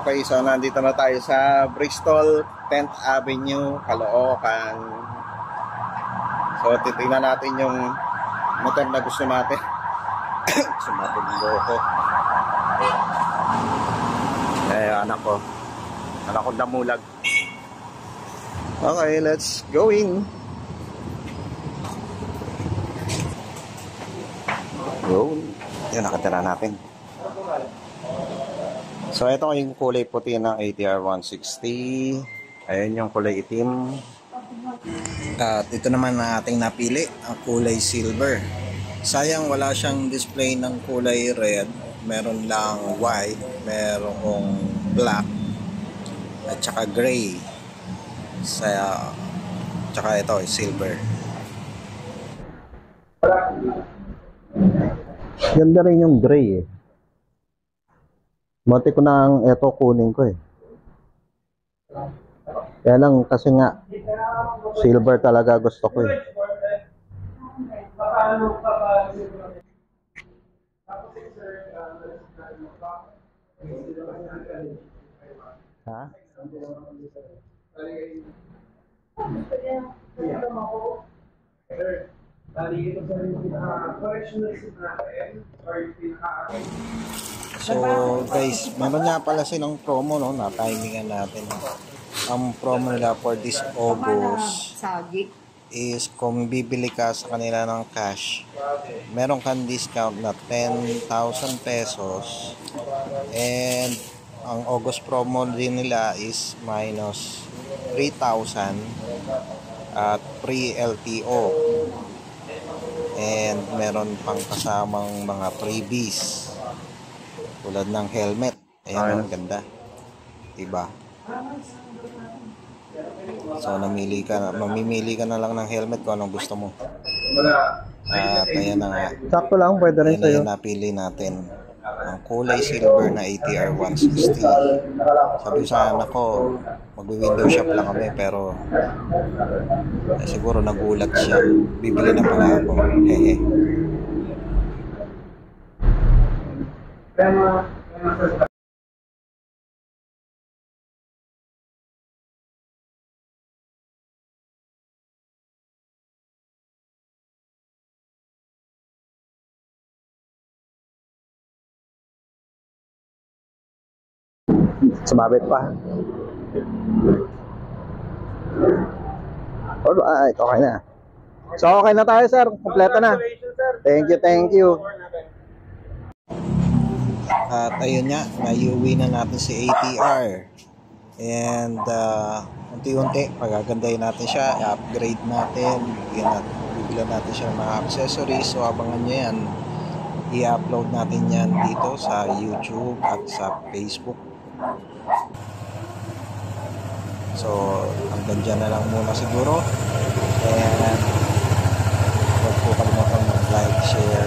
Okay, so nandito na tayo sa Bristol 10th Avenue, Caloocan. So titingnan natin yung motor na gusto natin. Sumatog yung buhok ko. Anak ko damulag. Okay, let's go in. Go. Yan, nakatira natin. So ito yung kulay puti ng ATR 160. Ayun yung kulay itim. At ito naman ang ating napili, ang kulay silver. Sayang wala siyang display ng kulay red. Meron lang white, merong black, at saka gray. Tsaka ito, silver. Ganda rin yung gray eh. Mati ko na ang eto kunin ko eh. Kaya lang kasi nga silver talaga gusto ko eh. Ha? So guys, meron nga pala silang promo, no? Na-timingan natin. Ang promo nila for this August is kung bibili ka sa kanila ng cash, meron kang discount na 10,000 pesos. And ang August promo din nila is minus 3,000 at free LTO. And meron pang kasamang mga freebies tulad ng helmet. Ayan, ang ganda, diba? So mamimili ka na lang ng helmet kung anong gusto mo. At ayan na nga, sakto lang, pwede rin sa'yo. Napili natin ang kulay silver na ATR 160. Sabi sa anak ko, magwi-window shop lang kami, pero siguro nagulat siya, bibili na pala ako. Hehe. Sumabit pa. Alright, okay na. So okay na tayo, sir. Kompleto na. Thank you. At ayun nga, naiuwi na natin si ATR. And unti-unti pagagandahin natin siya, i-upgrade natin, bibilan natin siya ng mga accessories. So abangan nyo yan, i-upload natin yan dito sa YouTube at sa Facebook. So hanggang dyan na lang muna siguro. And huwag po kalimutan mag-like, share